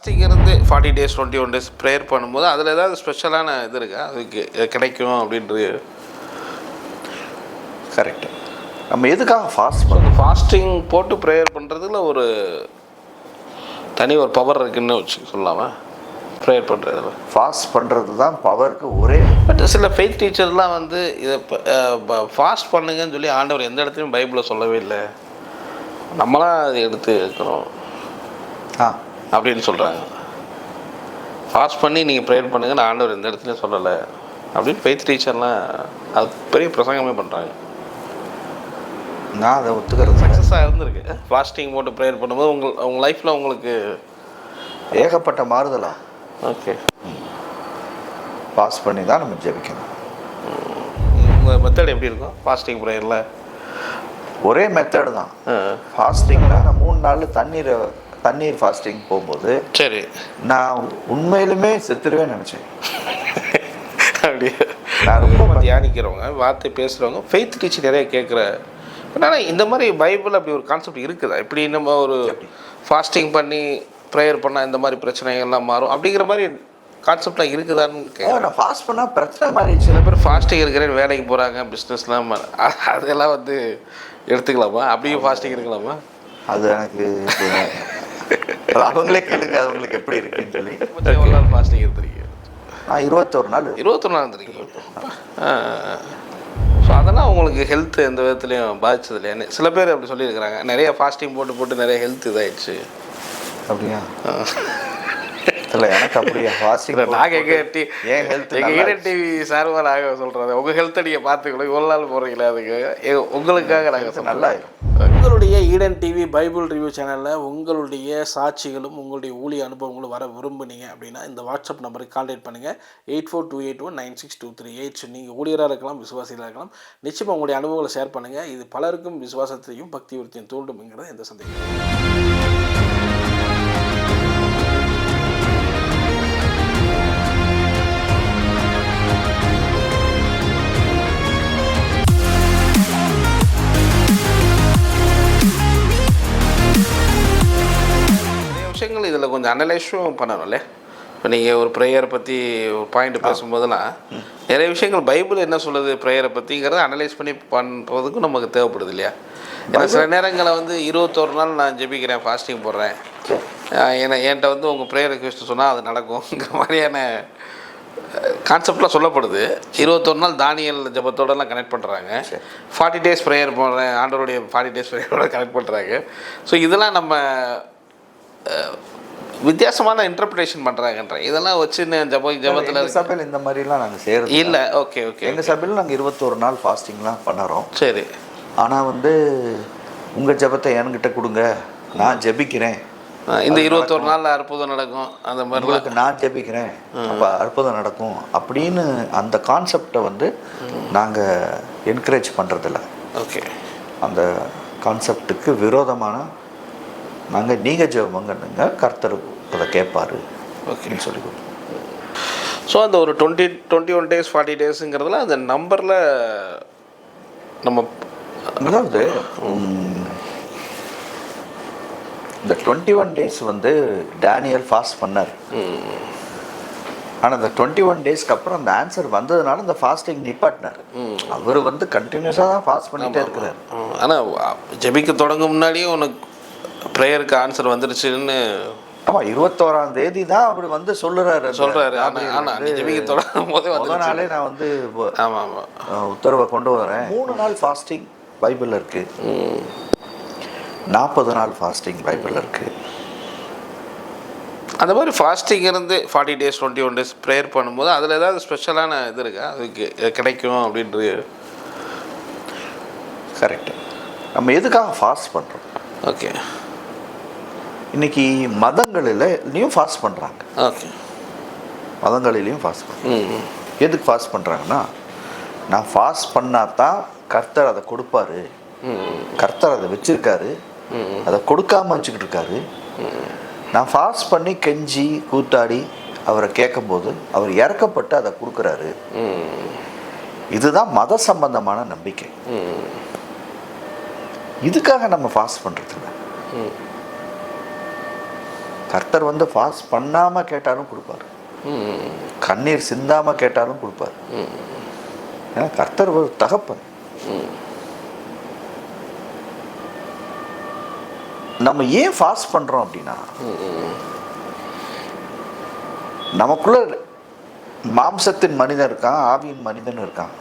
Fasting இருந்து 40 days 21 days prayer பண்ணும்போது அதில் ஏதாவது ஸ்பெஷலான இது இருக்கா அதுக்கு கிடைக்கும் அப்படின்றது? கரெக்டு. நம்ம எதுக்காக ஃபாஸ்ட் பண்ணுறோம்? ஃபாஸ்டிங் போட்டு ப்ரேயர் பண்ணுறதுல ஒரு தனி ஒரு பவர் இருக்குன்னு சொல்லலாமா? ப்ரேயர் பண்ணுறதுல ஃபாஸ்ட் பண்ணுறது தான் பவருக்கு ஒரே. பட் சில ஃபெய்த் டீச்சர்லாம் வந்து இதை ஃபாஸ்ட் பண்ணுங்கன்னு சொல்லி ஆண்டவர் எந்த இடத்துலையும் பைபிளில் சொல்லவே இல்லை, நம்மளாம் அதை எடுத்து இருக்கிறோம் அப்படின்னு சொல்கிறாங்க. ஃபாஸ்ட் பண்ணி நீங்கள் ப்ரேயர் பண்ணுங்கன்னு ஆண்டவர் எந்த இடத்துலையும் சொல்லலை அப்படின்னு ஃபெய்த் டீச்சர்லாம் அது பெரிய பிரசங்கமே பண்ணுறாங்க. நான் அதை ஒத்துக்கிறது. சக்ஸஸாக இருந்திருக்கு ஃபாஸ்டிங் போட்டு ப்ரேயர் பண்ணும்போது உங்கள் லைஃப்பில் உங்களுக்கு ஏகப்பட்ட மாறுதலா? ஓகே, பாஸ் பண்ணி தான் நம்ம ஜெபிக்கணும். உங்கள் மெத்தட் எப்படி இருக்கும் ஃபாஸ்டிங் ப்ரேயரில்? ஒரே மெத்தடு தான். ஃபாஸ்டிங்கில் நான் 3 நாள் தண்ணீர் ஃபாஸ்டிங் போகும்போது சரி நான் உண்மையிலுமே செத்துருவேன் நினச்சேன். அப்படியே நான் ரொம்ப தியானிக்கிறவங்க வார்த்தை பேசுகிறவங்க ஃபெய்த் டீச்சர் நிறைய கேட்குற. ஆனால் இந்த மாதிரி பைபிள் அப்படி ஒரு கான்செப்ட் இருக்குதா? இப்படி நம்ம ஒரு ஃபாஸ்டிங் பண்ணி ப்ரேயர் பண்ணால் இந்த மாதிரி பிரச்சனைகள்லாம் மாறும் அப்படிங்கிற மாதிரி கான்செப்ட்லாம் இருக்குதான்னு நான் ஃபாஸ்ட் பண்ணால் பிரச்சனை மாதிரி. சில பேர் ஃபாஸ்டிங் இருக்கிறேன்னு வேலைக்கு போகிறாங்க, பிஸ்னஸ்லாம் அதெல்லாம் வந்து எடுத்துக்கலாமா? அப்படியும் ஃபாஸ்டிங் இருக்கலாமா? அது எனக்கு அவங்களே கேளுங்க அவங்களுக்கு எப்படி இருக்குன்னு சொல்லி. எவ்வளோ நாள் ஃபாஸ்டிங் எடுத்துருக்கீங்க? நான் 21 நாள். 21 நாள் இருந்துருக்கீங்க. ஸோ அதெல்லாம் உங்களுக்கு ஹெல்த் எந்த விதத்துலையும் பாதிச்சது இல்லையா? சில பேர் அப்படி சொல்லியிருக்கிறாங்க, நிறைய ஃபாஸ்டிங் போட்டு நிறைய ஹெல்த் இதாகிடுச்சு. அப்படியா? இல்லை எனக்கு அப்படியா? ஃபாஸ்டிங் நாங்கள் எங்கள் ஹெல்த் எங்கள் ஈடன் டிவி சார்பாக நாங்கள் சொல்கிறது, உங்கள் ஹெல்த்தை நீங்கள் பார்த்துக்கணும். இவ்வளோ நாள் போகிறீங்களா அதுக்கு உங்களுக்காக நாங்கள் நல்லா உங்களுடைய ஈடன் டிவி பைபிள் ரிவ்யூ சேனலில் உங்களுடைய சாட்சிகளும் உங்களுடைய ஊழிய அனுபவங்களும் வர விரும்புனீங்க அப்படின்னா இந்த வாட்ஸ்அப் நம்பருக்கு கான்டாக்ட் பண்ணுங்கள். 8428196238. நீங்கள் ஊழியராக இருக்கலாம், விசுவாசிகளாக இருக்கலாம். நிச்சயமாக உங்களுடைய அனுபவங்களை ஷேர் பண்ணுங்கள். இது பலருக்கும் விசுவாசத்தையும் பக்தி விருத்தியும் தூண்டும்ங்கிறது எந்த சந்தேகம். விஷயங்கள் இதில் கொஞ்சம் அனலைஸும் பண்ணணும்ல. இப்போ நீங்கள் ஒரு ப்ரேயரை பற்றி ஒரு பாயிண்ட் பேசும்போதெல்லாம் நிறைய விஷயங்கள் பைபிள் என்ன சொல்லுது ப்ரேயரை பற்றிங்கிறத அனலைஸ் பண்ணி பண்ணுறதுக்கும் நமக்கு தேவைப்படுது இல்லையா? ஏன்னா சில நேரங்களில் வந்து 21 நாள் நான் ஜெபிக்கிறேன், ஃபாஸ்டிங் போடுறேன், என்கிட்ட வந்து உங்கள் ப்ரேயர் ரிக்வெஸ்ட் சொன்னால் அது நடக்கும்ங்கிற மாதிரியான கான்செப்ட்லாம் சொல்லப்படுது. 21 நாள் தானியல் ஜபத்தோடலாம் கனெக்ட் பண்ணுறாங்க. 40 days ப்ரேயர் போடுறேன், ஆண்டவருடைய 40 days ப்ரேயரோட கனெக்ட் பண்ணுறாங்க. ஸோ இதெல்லாம் நம்ம வித்தியாசமான இன்டர்பிரேஷன் பண்ணுறாங்கன்ற இதெல்லாம் வச்சு ஜபத்தில் சபையில் இந்த மாதிரிலாம் நாங்கள் செய்கிறது இல்லை. Okay okay. எங்கள் சபையில் நாங்கள் 21 நாள் ஃபாஸ்டிங்லாம் பண்ணுறோம். சரி. ஆனால் வந்து உங்கள் ஜபத்தை என்கிட்ட கொடுங்க, நான் ஜெபிக்கிறேன், இந்த 21 நாளில் அற்புதம் நடக்கும், அந்த மாதிரி உங்களுக்கு நான் ஜெபிக்கிறேன் அப்போ அற்புதம் நடக்கும் அப்படின்னு அந்த கான்செப்டை வந்து நாங்கள் என்கரேஜ் பண்ணுறதில்ல. ஓகே. அந்த கான்செப்டுக்கு விரோதமான நாங்கள் நீங்கள் ஜெபங்கன்னுங்க, கர்த்தர் அதை கேட்பார் ஓகேன்னு சொல்லி கொடுத்தோம். ஸோ அந்த ஒரு 21 days 40 daysங்கிறதுல அந்த நம்பரில் நம்ம அதாவது இந்த 21 days வந்து டேனியல் ஃபாஸ்ட் பண்ணார். ஆனால் அந்த 21 daysக்கு அப்புறம் அந்த ஆன்சர் வந்ததுனால இந்த ஃபாஸ்டிங் நிப்பாட்டினார். அவர் வந்து கண்டினியூஸாக தான் ஃபாஸ்ட் பண்ணிகிட்டே இருக்கிறார். ஆனால் ஜெபிக்க தொடங்கும் முன்னாடியே உனக்கு ப்ரேயருக்கு ஆன்சர் வந்துருச்சுன்னு. ஆமாம், 21ஆம் தேதி தான் அவர் வந்து சொல்கிறாரு. ஆனால் ஜெபிக்க தொடங்கும் போதே அதனாலே நான் வந்து உத்தரவை கொண்டு வரேன். 3 நாள் ஃபாஸ்டிங் பைபிளில் இருக்குது, 40 நாள் ஃபாஸ்டிங் பைபிளில் இருக்குது. அந்த மாதிரி ஃபாஸ்டிங் இருந்து 40 days 21 days ப்ரேயர் பண்ணும்போது அதில் ஏதாவது ஸ்பெஷலான இது இருக்கா அதுக்கு கிடைக்கும் அப்படின்றது? கரெக்டு. நம்ம எதுக்காக ஃபாஸ்ட் பண்ணுறோம்? ஓகே. இன்றைக்கி மதங்களிலையும் ஃபாஸ்ட் பண்ணுறாங்க. ஓகே. மதங்களிலையும் ஃபாஸ்ட் பண்ணுறாங்க. எதுக்கு ஃபாஸ்ட் பண்ணுறாங்கன்னா, நான் ஃபாஸ்ட் பண்ணால் தான் கர்த்தர் அதை கொடுப்பாரு, கர்த்தர் அதை வச்சுருக்காரு, அதை கொடுக்காமல் வச்சுக்கிட்டு இருக்காரு. நான் ஃபாஸ்ட் பண்ணி கெஞ்சி கூத்தாடி அவரை கேட்கும்போது அவர் இறக்கப்பட்டு அதை கொடுக்குறாரு. இதுதான் மத சம்பந்தமான நம்பிக்கை. இதுக்காக நம்ம ஃபாஸ்ட் பண்ணுறதில்ல. கர்த்தர் வந்து ஃபாஸ்ட் பண்ணாமல் கேட்டாலும் கொடுப்பார், கண்ணீர் சிந்தாமல் கேட்டாலும் கொடுப்பார். ஏன்னா கர்த்தர் ஒரு தகப்பன். நம்ம ஏன் ஃபாஸ்ட் பண்ணுறோம் அப்படின்னா, நமக்குள்ள மாம்சத்தின் மனிதன் இருக்கான், ஆவியின் மனிதன் இருக்கான்.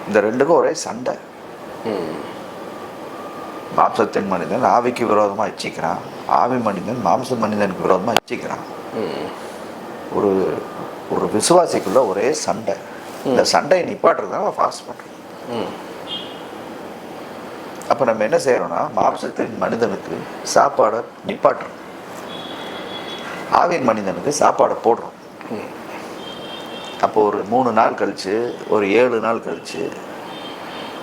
இந்த ரெண்டுக்கும் ஒரே சண்டை. மாம்சத்தின் மனிதன் ஆவிக்கு விரோதமாக இச்சிக்கிறான், ஆவி மனிதன் மாம்ச மனிதனுக்கு விரோதமாக இச்சிக்கிறான். ஒரு ஒரு விசுவாசிக்குள்ள ஒரே சண்டை. இந்த சண்டையை நிப்பாட்டுறதுனால ஃபாஸ்ட் பண்ணுறோம். அப்போ நம்ம என்ன செய்யறோம்னா, மாம்சத்தின் மனிதனுக்கு சாப்பாடை நிப்பாட்டுறோம், ஆவின் மனிதனுக்கு சாப்பாடை போடுறோம். அப்போ ஒரு 3 நாள் கழிச்சு, ஒரு 7 நாள் கழிச்சு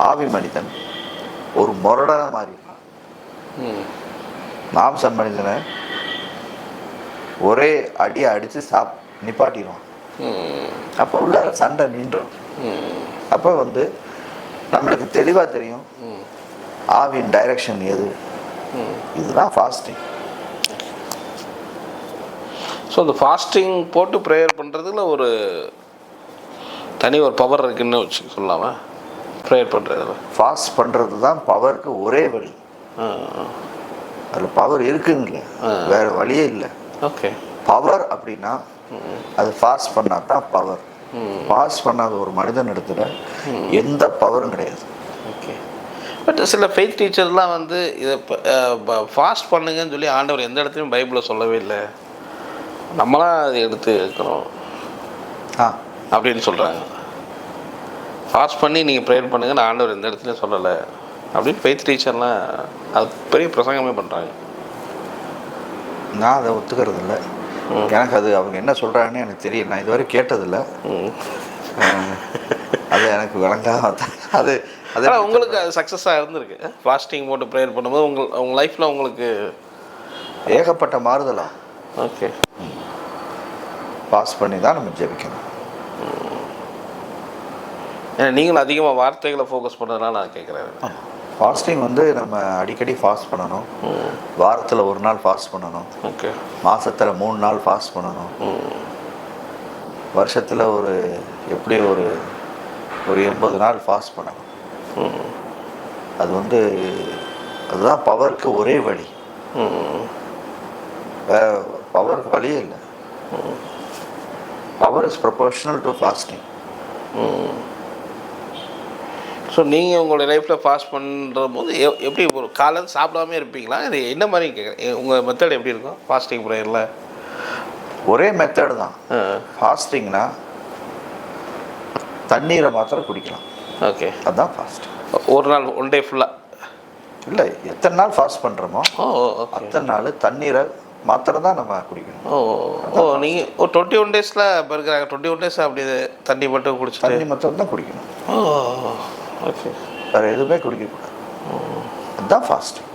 ஆவி மனிதன் ஒரு முரடான மாறிடுறான். மாம்ச மனிதனை ஒரே அடியை அடித்து நிப்பாட்டிடுவான். அப்போ உள்ள சண்டை நின்றோம். அப்போ வந்து நம்மளுக்கு தெளிவாக தெரியும் ஆவின் டைரக்ஷன் எது. இதுதான் ஃபாஸ்டிங். ஸோ அந்த ஃபாஸ்டிங் போட்டு ப்ரேயர் பண்ணுறதுல ஒரு தனி ஒரு பவர் இருக்குன்னு வச்சு சொல்லலாமா? ப்ரேயர் பண்ணுறதுல ஃபாஸ்ட் பண்ணுறது தான் பவருக்கு ஒரே வழி. அதில் பவர் இருக்குன்னு இல்லை, வேறு வழியே இல்லை. ஓகே. பவர் அப்படின்னா அது ஃபாஸ்ட் பண்ணால் தான் பவர். ஃபாஸ்ட் பண்ணாத ஒரு மனிதன் இடத்துல எந்த பவரும் கிடையாது. ஓகே. பட் சில ஃபெய்த் டீச்சர்லாம் வந்து இதை ஃபாஸ்ட் பண்ணுங்கன்னு சொல்லி ஆண்டவர் எந்த இடத்துலையும் பைபிளில் சொல்லவே இல்லை, நம்மளாம் அதை எடுத்து இருக்கிறோம் அப்படின்னு சொல்கிறாங்க. ஃபாஸ்ட் பண்ணி நீங்கள் ப்ரேயர் பண்ணுங்கன்னு ஆண்டவர் எந்த இடத்துலையும் சொல்லலை அப்படின்னு ஃபெய்த் டீச்சர்லாம் அது பெரிய பிரசங்கமே பண்ணுறாங்க. நான் அதை ஒத்துக்கிறது இல்லை. எனக்கு அது அவங்க என்ன சொல்கிறாங்கன்னு எனக்கு தெரியல, நான் இதுவரை கேட்டதில்லை. அது எனக்கு விளங்காம அது அதனால் உங்களுக்கு அது சக்ஸஸாக இருந்திருக்கு. ஃபாஸ்டிங் போட்டு ப்ரேயர் பண்ணும்போது உங்கள் லைஃப்பில் உங்களுக்கு ஏகப்பட்ட மாறுதலா? ஓகே. பாஸ் பண்ணி தான் நம்ம ஜெபிக்கணும். ஏன்னா நீங்களும் அதிகமாக வார்த்தைகளை ஃபோக்கஸ் பண்ணுறதுனால நான் கேட்குறேன். ஃபாஸ்டிங் வந்து நம்ம அடிக்கடி ஃபாஸ்ட் பண்ணணும். வாரத்தில் 1 நாள் ஃபாஸ்ட் பண்ணணும். ஓகே. மாதத்தில் 3 நாள் ஃபாஸ்ட் பண்ணணும். வருஷத்தில் எப்படி ஒரு 80 நாள் ஃபாஸ்ட் பண்ணணும். அது வந்து அதுதான் பவருக்கு ஒரே வழி. பவருக்கு வழியே இல்லை. Power is proportional to fasting. So நீங்கள் உங்களுடைய லைஃப்பில் ஃபாஸ்ட் பண்ணுற போது எப்படி ஒரு காலையில் சாப்பிடாமே இருப்பீங்களா? இது என்ன மாதிரி கேட்குறேன், உங்கள் மெத்தட் எப்படி இருக்கும் ஃபாஸ்டிங் ப்ரேயரில்? ஒரே மெத்தடு தான். ஃபாஸ்டிங்னா தண்ணீரை மாத்திரம் குடிக்கலாம். ஓகே. அதுதான் ஃபாஸ்டிங். ஒரு நாள் 1 டே ஃபுல்லாக இல்லை, எத்தனை நாள் ஃபாஸ்ட் பண்ணுறோமோ அத்தனை நாள் தண்ணீரை மாத்திரம் தான் நம்ம குடிக்கணும். நீங்கள் ஒரு 21 டேஸில் இப்போ இருக்கிறாங்க, 21 டேஸ் அப்படி தண்ணி மட்டும் குடிச்சு தண்ணி மாத்திரம் தான் குடிக்கணும். ஓகே. வேறு எதுவுமே குடிக்கக்கூடாது. அதுதான் ஃபாஸ்டிங்.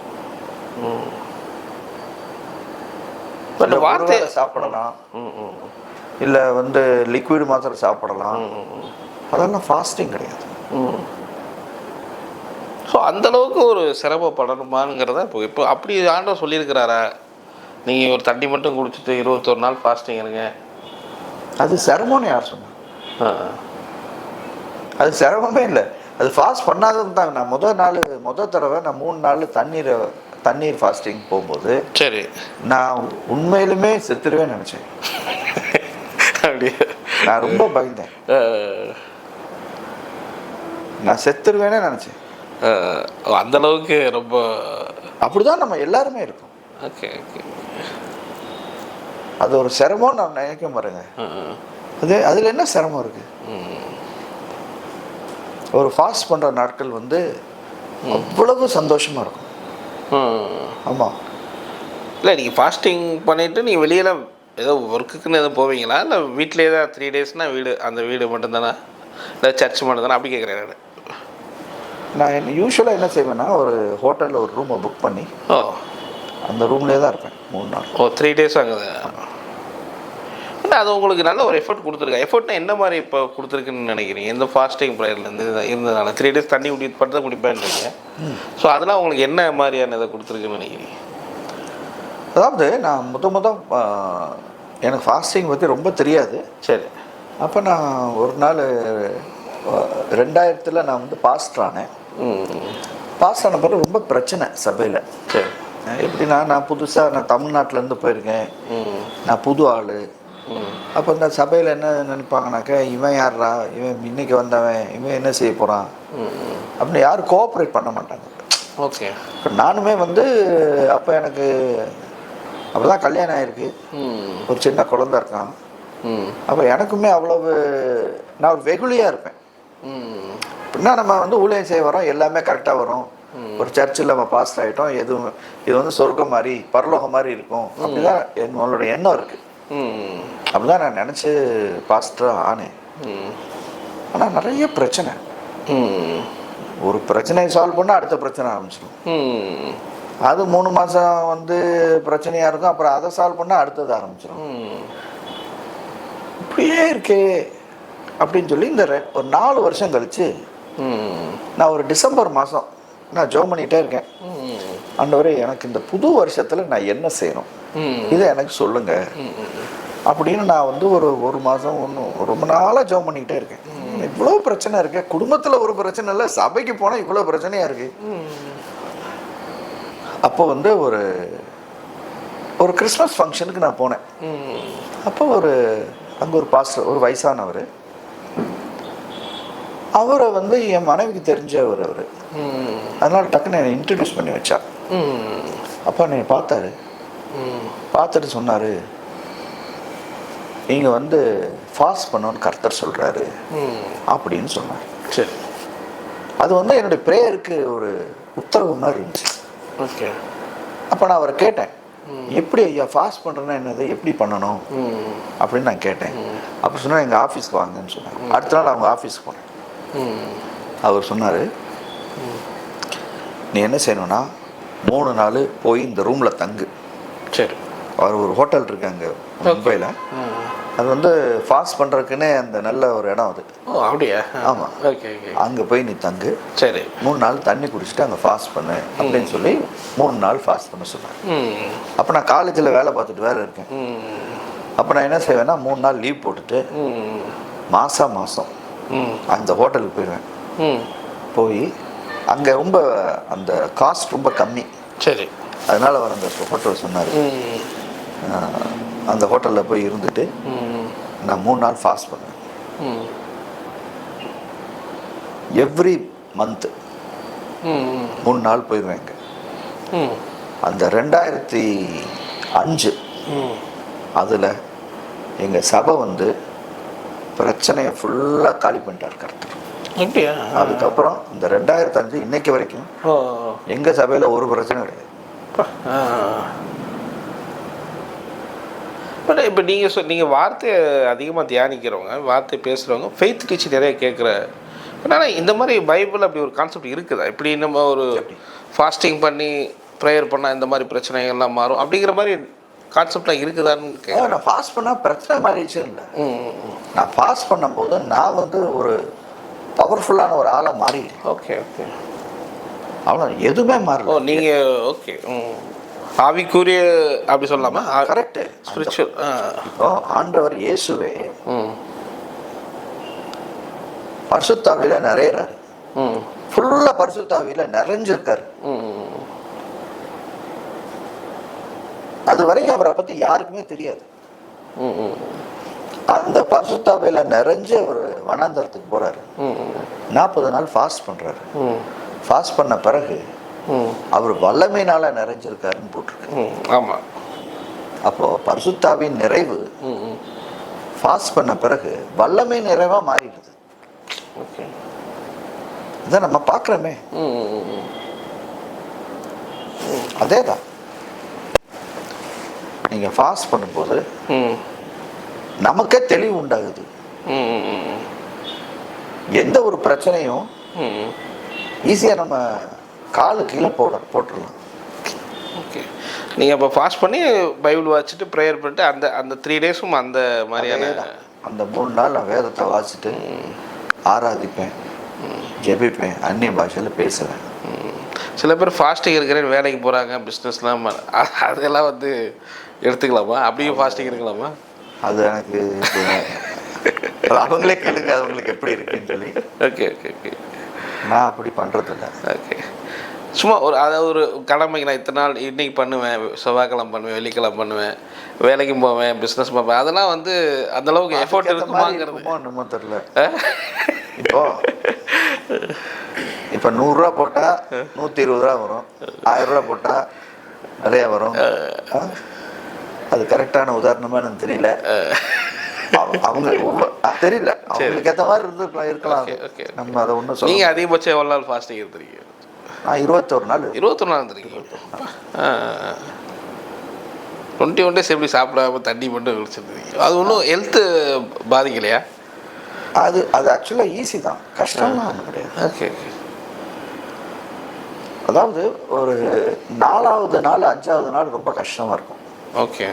வார்த்தை சாப்பிடலாம், இல்லை வந்து லிக்விட் மாத்திரம் சாப்பிடலாம், அதெல்லாம் ஃபாஸ்டிங் கிடையாது. ஸோ அந்தளவுக்கு ஒரு சிரமப்படணுமாங்கிறத இப்போ அப்படி ஆண்டவர் சொல்லியிருக்கிறாரா? நீங்கள் ஒரு தண்ணி மட்டும் குடிச்சிட்டு 21 நாள் ஃபாஸ்டிங் இருங்க, அது சிரமம்னு யார் சொன்னா? அது சிரமமே இல்லை, அது ஃபாஸ்ட் பண்ணாதது தான். நான் முதல் தடவை நான் 3 நாள் தண்ணீர் ஃபாஸ்டிங் போகும்போது சரி நான் உண்மையிலுமே செத்துருவேன்னு நினச்சேன். அப்படியே நான் ரொம்ப பயந்தேன். நான் செத்துருவேனே நினச்சேன். அந்தளவுக்கு ரொம்ப அப்படிதான் நம்ம எல்லாருமே இருக்கோம். Okay okay. அது ஒரு சிரமம் நான் நினைக்க பாருங்க. அதில் என்ன சிரமம் இருக்கு? ஒரு ஃபாஸ்ட் பண்ணுற நாட்கள் வந்து அவ்வளவு சந்தோஷமா இருக்கும். ஆமாம். இல்லை நீங்கள் ஃபாஸ்டிங் பண்ணிவிட்டு நீங்கள் வெளியில் ஏதோ ஒர்க்குக்குன்னு எதுவும் போவீங்களா, இல்லை வீட்டிலே தான் 3 டேஸ்னால் அந்த வீடு மட்டும்தானே, இல்லை சர்ச் மட்டும்தானே அப்படி கேட்குறேன். நான் யூஸ்வலாக என்ன செய்வேன்னா, ஒரு ஹோட்டலில் ஒரு ரூமை புக் பண்ணி அந்த ரூம்லேயே தான் இருப்பேன் 3 நாள். 3 டேஸ் ஆகுது. இல்லை அது உங்களுக்கு நல்ல ஒரு எஃபர்ட் கொடுத்துருக்கு. எஃபர்ட்னா என்ன மாதிரி இப்போ கொடுத்துருக்குன்னு நினைக்கிறீங்க? இந்த ஃபாஸ்டிங் ப்ரேயர்லேருந்து இருந்ததுனால 3 டேஸ் தண்ணி மட்டும் தான் குடிப்பேன்றீங்க. ஸோ அதெல்லாம் உங்களுக்கு என்ன மாதிரியான இதை கொடுத்துருக்குன்னு நினைக்கிறீங்க? அதாவது நான் எனக்கு ஃபாஸ்டிங் பற்றி ரொம்ப தெரியாது. சரி. அப்போ நான் ஒரு நாள் 2000 நான் வந்து பாஸ்டர் ஆனேன். பாஸ்டர் ஆன பிறகு ரொம்ப பிரச்சனை சபையில். சரி. எப்படின்னா, நான் புதுசாக தமிழ்நாட்டிலேருந்து போயிருக்கேன். நான் புது ஆள். அப்போ இந்த சபையில் என்ன நினைப்பாங்கனாக்கா, இவன் யார்ரா, இவன் இன்னைக்கு வந்தவன், இவன் என்ன செய்ய போகிறான் அப்படின்னு யாரும் கோஆப்ரேட் பண்ண மாட்டாங்க. ஓகே. இப்போ நானுமே வந்து அப்போ எனக்கு அப்போ தான் கல்யாணம் ஆகிருக்கு. ஒரு சின்ன குழந்தை இருக்கான். அப்போ எனக்குமே அவ்வளவு நான் ஒரு வெகுளியாக இருப்பேன். அப்படின்னா நம்ம வந்து ஊழியம் செய்ய வரோம், எல்லாமே கரெக்டாக வரும். ஒரு சர்ச்சில் நம்ம பாஸ் ஆகிட்டோம், இது வந்து சொர்க்கம் மாதிரி பரலோகம் மாதிரி இருக்கும், அப்படிதான் என்னோட எண்ணம் இருக்குது. அப்படிதான் நான் நினச்சி பாஸ்டராக ஆனேன். ஆனால் நிறைய பிரச்சனை. ஒரு பிரச்சனையை சால்வ் பண்ணால் அடுத்த பிரச்சனை ஆரம்பிச்சிடும். அது 3 மாதம் வந்து பிரச்சனையாக இருக்கும். அப்புறம் அதை சால்வ் பண்ணால் அடுத்தது ஆரம்பிச்சிடும். இப்படியே இருக்கே அப்படின்னு சொல்லி ஒரு 4 வருஷம் கழிச்சு நான் ஒரு டிசம்பர் மாதம் நான் ஜெபம் பண்ணிகிட்டே இருக்கேன். ஆண்டவரே, எனக்கு இந்த புது வருஷத்தில் நான் என்ன செய்யணும், இதை எனக்கு சொல்லுங்க அப்படின்னு நான் வந்து ஒரு மாதம் ரொம்ப நாளாக ஜெபம் பண்ணிக்கிட்டே இருக்கேன். இவ்வளோ பிரச்சனை இருக்கு, குடும்பத்தில் ஒரு பிரச்சனை இல்லை, சபைக்கு போனால் இவ்வளோ பிரச்சனையாக இருக்கு. அப்போ வந்து ஒரு கிறிஸ்மஸ் ஃபங்க்ஷனுக்கு நான் போனேன். அப்போ அங்கே ஒரு பாஸ்டர், ஒரு வயசானவர், அவரை வந்து என் மனைவிக்கு தெரிஞ்சவர் அவர். அதனால டக்குன்னு என்னை இன்ட்ரடியூஸ் பண்ணி வச்சார். அப்போ என்னை பார்த்தாரு. பார்த்துட்டு சொன்னார், நீங்கள் வந்து ஃபாஸ்ட் பண்ணணும்னு கர்த்தர் சொல்கிறாரு அப்படின்னு சொன்னார். சரி. அது வந்து என்னுடைய ப்ரேயருக்கு ஒரு உத்தரவு மாதிரி இருந்துச்சு. ஓகே. அப்போ நான் அவரை கேட்டேன், எப்படி ஐயா ஃபாஸ்ட் பண்ணுறேன்னா என்னது, எப்படி பண்ணணும் அப்படின்னு நான் கேட்டேன். அப்போ சொன்னால் எங்கள் ஆஃபீஸ்க்கு வாங்கன்னு சொன்னாங்க. அடுத்த நாள் அவங்க ஆஃபீஸ்க்கு போனேன். அவர் சொன்னார், நீ என்ன செய்யணும்னா 3 நாள் போய் இந்த ரூமில் தங்கு. சரி. அவர் ஒரு ஹோட்டல் இருக்கு அங்கே மும்பையில். அது வந்து ஃபாஸ்ட் பண்ணுறதுக்குன்னே அந்த நல்ல ஒரு இடம் அது. ஓ, அப்படியா? ஆமாம். Okay okay. அங்கே போய் நீ தங்கு. சரி. 3 நாள் தண்ணி குடிச்சிட்டு அங்கே ஃபாஸ்ட் பண்ணு அப்படின்னு சொல்லி 3 நாள் ஃபாஸ்ட் பண்ண சொன்னேன். அப்போ நான் காலேஜில் வேலை பார்த்துட்டு வேறு இருக்கேன். அப்போ நான் என்ன செய்வேன்னா 3 நாள் லீவ் போட்டுட்டு மாதம் அந்த ஹோட்டலுக்கு போயிடுவேன். போய் அங்கே ரொம்ப அந்த காஸ்ட் ரொம்ப கம்மி. சரி. அதனால் அவர் அந்த ஹோட்டல் சொன்னார், அந்த ஹோட்டலில் போய் இருந்துட்டு நான் 3 நாள் ஃபாஸ்ட் பண்ணுவேன். எவ்ரி மந்த்து 3 நாள் போயிடுவேன் இங்கே. அந்த 2005 அதில் எங்கள் சபை வந்து பிரச்சனையை ஃபுல்லாக காலி பண்ணிட்டார் கரெக்டாக. அப்படியா? அதுக்கப்புறம் இந்த 2005 இன்னைக்கு வரைக்கும் எங்கள் சபையில் ஒரு பிரச்சனை கிடையாது. பட் இப்போ நீங்கள் வார்த்தையை அதிகமாக தியானிக்கிறவங்க, வார்த்தை பேசுகிறவங்க, ஃபெய்த் டீச்சிங் நிறைய கேட்குற. ஆனால் இந்த மாதிரி பைபிள் அப்படி ஒரு கான்செப்ட் இருக்குதா? இப்படி நம்ம ஒரு ஃபாஸ்டிங் பண்ணி ப்ரேயர் பண்ணால் இந்த மாதிரி பிரச்சனைகள்லாம் மாறும் அப்படிங்கிற மாதிரி கான்செப்ட்லாம் இருக்குதான்னு கேட்குறேன். நான் ஃபாஸ்ட் பண்ணால் பிரச்சனை மாறிடுச்சு இல்லை. நான் ஃபாஸ்ட் பண்ணும்போது நான் வந்து ஒரு பவர்ஃபுல்லான ஒரு ஆளாக மாறிட்டேன். Okay okay. அவ்வளோ எதுவுமே மாறல. ஓ, நீங்கள் ஓகே. ஆவிக்குரிய அப்படி சொல்லலாமா? கரெக்டு. ஸ்பிரிச்சுவல். இப்போ ஆண்டவர் இயேசுவே பரிசுத்தாவில நிறையறாரு. ஃபுல்லாக பரிசுத்தாவில நிறைஞ்சிருக்காரு. அது வரைக்கும் அவரை பற்றி யாருக்குமே தெரியாது. அந்த பரிசுத்தாவில நிறைஞ்சு அவர் வனாந்தரத்துக்கு போறாரு. 40 நாள் ஃபாஸ்ட் பண்றாரு. ஃபாஸ்ட் பண்ண பிறகு அவர் வல்லமையினால நிறைஞ்சிருக்காருன்னு போட்டிருக்கு. ஆமாம். அப்போ பரிசுத்தாவின் நிறைவு ஃபாஸ்ட் பண்ண பிறகு வல்லமை நிறைவா மாறிடுது. ஓகே. இதான் நம்ம பார்க்குறோமே. அதே தான் நீங்கள் ஃபாஸ்ட் பண்ணும்போது நமக்கே தெளிவு உண்டாகுது. எந்த ஒரு பிரச்சனையும் ஈஸியாக நம்ம காலு கீழே போட்டுடலாம். ஓகே. நீங்கள் அப்போ ஃபாஸ்ட் பண்ணி பைபிள் வாசிச்சுட்டு ப்ரேயர் பண்ணிட்டு அந்த 3 டேஸும் அந்த மாதிரியான அந்த 3 நாள் நான் வேதத்தை வாசிச்சுட்டு ஆராதிப்பேன், ஜெபிப்பேன், அந்நிய பாஷையில் பேசுவேன். சில பேர் ஃபாஸ்டிங் இருக்கிறேன் வேலைக்கு போகிறாங்க பிஸ்னஸ்லாம் அதெல்லாம் வந்து எடுத்துக்கலாமா? அப்படியும் ஃபாஸ்டிங் இருக்கலாமா? அது எனக்கு அவங்களே கேளுங்க அவங்களுக்கு எப்படி இருக்குன்னு சொல்லி. Okay okay okay. நான் அப்படி பண்ணுறதில்ல. ஓகே. சும்மா ஒரு அதாவது ஒரு கடமைக்கு நான் இத்தனை நாள் இன்றைக்கி பண்ணுவேன், செவ்வாய்க்கிழமை பண்ணுவேன், வெள்ளிக்கிழமை பண்ணுவேன், வேலைக்கு போவேன், பிஸ்னஸ் பார்ப்பேன், அதெல்லாம் வந்து அந்தளவுக்கு எஃபோர்ட் இருக்குமாங்கிறது என்னமோ தெரில. இப்போ 100 போட்டால் 120 வரும், 1000 போட்டால் நிறையா வரும். அது கரெக்டான உதாரணமாக எனக்கு தெரியல. அவங்க தெரியல, அவங்களுக்கு ஏற்ற மாதிரி இருக்கலாம். நம்ம அதை ஒன்றும் சொல்ல. நீங்கள் அதிகபட்சம் எவ்வளோ நாள் ஃபாஸ்டிங் இருந்துருக்கீங்க? நான் 21 நாள். 21 நாள் இருந்துருக்கீங்க. 21 டேஸ் எப்படி சாப்பிடாம தண்ணி மட்டும் குடிச்சிருந்தீங்க? அது ஒன்றும் ஹெல்த்து பாதிக்கலையா? அது ஆக்சுவலாக ஈஸி தான், கஷ்டம்லாம் கிடையாது. Okay okay. அதாவது ஒரு 4வது நாள் 5வது நாள் ரொம்ப கஷ்டமாக இருக்கும். ஓகே.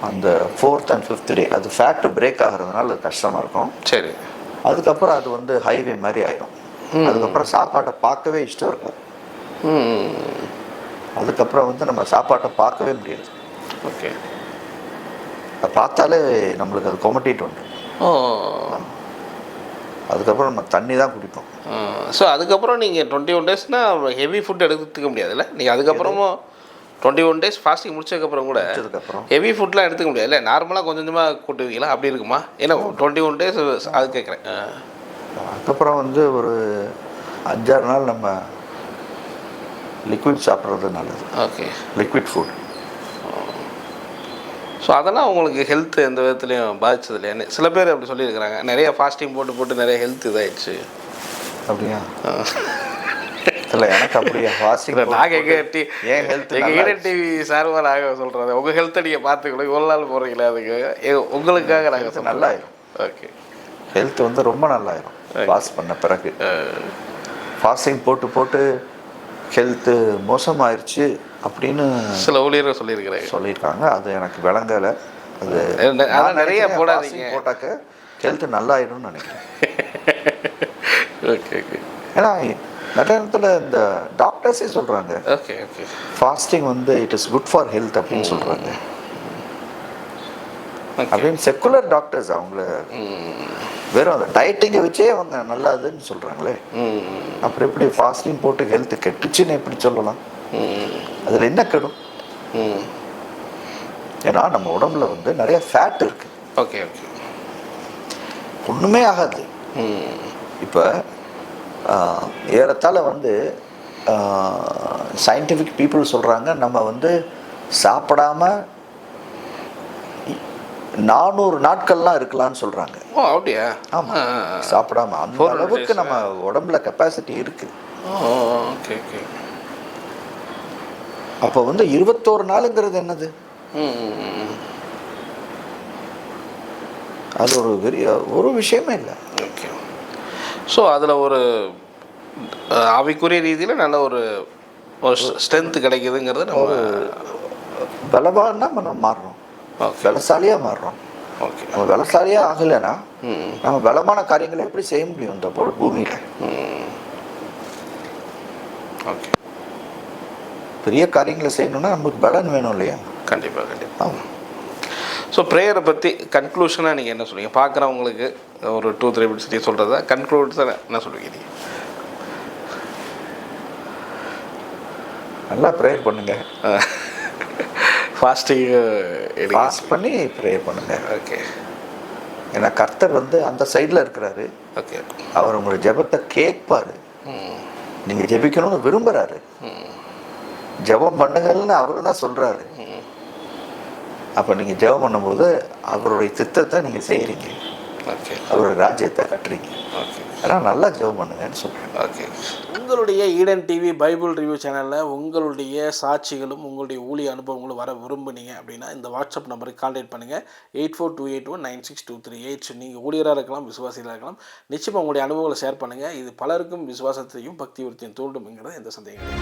அந்த 4th and 5th டே அது ஃபேக்ட் பிரேக் ஆகிறதுனால அது கஷ்டமாக இருக்கும். சரி. அதுக்கப்புறம் அது வந்து ஹைவே மாதிரி ஆகிடும். அதுக்கப்புறம் சாப்பாட்டை பார்க்கவே இஷ்டம் இருக்கும். அதுக்கப்புறம் வந்து நம்ம சாப்பாட்டை பார்க்கவே முடியாது. ஓகே. அதை பார்த்தாலே நம்மளுக்கு அது கொமட்டிட்டு உண்டு. அதுக்கப்புறம் நம்ம தண்ணி தான் குடிப்போம். ஸோ அதுக்கப்புறம் நீங்கள் 21 டேஸ்னால் ஹெவி ஃபுட் எடுத்துக்க முடியாதுல்ல? நீங்கள் அதுக்கப்புறமும் 21 டேஸ் ஃபாஸ்டிங் முடிச்சதுக்கப்புறம் கூட ஹெவி ஃபுட்லாம் எடுத்துக்க முடியாதுல்ல? நார்மலாக கொஞ்சம் கொஞ்சமாக கூட்டுவீங்களா? அப்படி இருக்குமா? ஏன்னா 21 டேஸ் அது கேட்குறேன். அதுக்கப்புறம் வந்து ஒரு 5-6 நாள் நம்ம லிக்விட் சாப்பிட்றது நல்லது. ஓகே. Liquid food. ஸோ அதெல்லாம் உங்களுக்கு ஹெல்த் எந்த விதத்துலையும் பாதிச்சது இல்லையா? சில பேர் அப்படி சொல்லியிருக்கிறாங்க, நிறைய ஃபாஸ்டிங் போட்டு நிறைய ஹெல்த் இதாகிடுச்சு. அப்படியா? இல்லை, எனக்கு அப்படியா ஃபாஸ்டிங் நாங்கள் எங்கள் ஹெல்த் எங்கள் ஈடன் டிவி சார்பாக நாங்கள் சொல்கிறது, உங்கள் ஹெல்த்தை நீங்கள் பார்த்துக்கணும். இவ்வளோ நாள் போகிறீங்களா? அதுக்கு உங்களுக்காக நாங்கள் நல்லாயிரும். ஓகே. ஹெல்த் வந்து ரொம்ப நல்லாயிரும் ஃபாஸ்ட் பண்ண பிறகு. ஃபாஸ்டிங் போட்டு ஹெல்த்து மோசமாயிருச்சு அப்படின்னு சில ஊழியர்கள் சொல்லியிருக்காங்க. அது எனக்கு விளங்கலை. அது நிறைய போடாதீங்க, போட்டாக்க ஹெல்த்து நல்லாயிரும்னு நினைக்கிறேன். Okay okay. ஏன்னா நிறைய இடத்துல இந்த டாக்டர்ஸே சொல்கிறாங்க, ஓகே ஓகே, ஃபாஸ்டிங் வந்து it is good for health அப்படின்னு சொல்கிறாங்க. அப்படின்னு செக்குலர் டாக்டர்ஸ் அவங்கள வெறும் அந்த டயட்டிங்கை வச்சே அவங்க நல்லாதுன்னு சொல்கிறாங்களே. அப்புறம் எப்படி ஃபாஸ்டிங் போட்டு ஹெல்த்து கெட்டுச்சுன்னு எப்படி சொல்லலாம்? அதில் என்ன கெடும்? ஏன்னா நம்ம உடம்புல வந்து நிறைய ஃபேட் இருக்கு. Okay okay. ஒன்றுமே ஆகாது. இப்போ ஏறத்தாழ வந்து சயின்டிஃபிக் பீப்புள் சொல்கிறாங்க, நம்ம வந்து சாப்பிடாம 400 நாட்கள்லாம் இருக்கலாம்னு சொல்கிறாங்க. ஓ அப்படியா? ஆமாம், சாப்பிடாம அந்த அளவுக்கு நம்ம உடம்புல கெப்பாசிட்டி இருக்குது. Okay okay. அப்போ வந்து 21 நாளுங்கிறது என்னது? அது ஒரு விஷயமே இல்லை. ஓகே. ஸோ அதில் ஒரு ஆவிக்குரிய ரீதியில் நல்ல ஒரு ஸ்ட்ரென்த்து கிடைக்குதுங்கிறது நம்ம பலவானா நம்ம மாறுறோம், பலசாலியாக மாறுறோம். ஓகே. நம்ம பலசாலியாக ஆகலைன்னா நம்ம பலமான காரியங்களை எப்படி செய்ய முடியும் இந்த பூமியில்? ஓகே. பெரிய காரியங்களை செய்யணும்னா நமக்கு பலன் வேணும் இல்லையா? கண்டிப்பாக கண்டிப்பாக. ஆமாம். ஸோ ப்ரேயரை பற்றி கன்க்ளூஷனாக நீங்கள் என்ன சொல்லுவீங்க? பார்க்குறவங்களுக்கு ஒரு 2-3 மினிட்ஸ் சொல்கிறதா கன்க்ளூட்ஸாக என்ன சொல்லுவீங்க நீங்கள்? நல்லா ப்ரேயர் பண்ணுங்க. ஃபாஸ்டிங் ஃபாஸ்ட் பண்ணி ப்ரேயர் பண்ணுங்க. ஓகே. ஏன்னா கர்த்தர் வந்து அந்த சைடில் இருக்கிறாரு. ஓகே. அவர் உங்களை ஜெபத்தை கேட்பார். நீங்கள் ஜெபிக்கணும்னு விரும்புகிறாரு. ஜெபம் பண்ணுங்கள்னு அவர் தான் சொல்கிறாரு. அப்போ நீங்கள் ஜெபம் பண்ணும்போது அவருடைய திட்டத்தை நீங்கள் செய்கிறீங்க. ஓகே. அவருடைய ராஜ்யத்தை கட்டுறீங்க. ஓகே. அதனால் நல்லா ஜெபம் பண்ணுங்கன்னு சொல்கிறேன். ஓகே. உங்களுடைய ஈடன் டிவி பைபிள் ரிவ்யூ சேனலில் உங்களுடைய சாட்சிகளும் உங்களுடைய ஊழிய அனுபவங்களும் வர விரும்புனீங்க அப்படின்னா இந்த வாட்ஸ்அப் நம்பருக்கு கான்டாக்ட் பண்ணுங்கள். 8428196238. நீங்கள் ஊழியராக இருக்கலாம், விசுவாசிகளாக இருக்கலாம். நிச்சயமாக உங்களுடைய அனுபவங்களை ஷேர் பண்ணுங்கள். இது பலருக்கும் விசுவாசத்தையும் பக்தி விருத்தியும் தூண்டும்ங்கிறது எந்த சந்தேகம் இல்லை.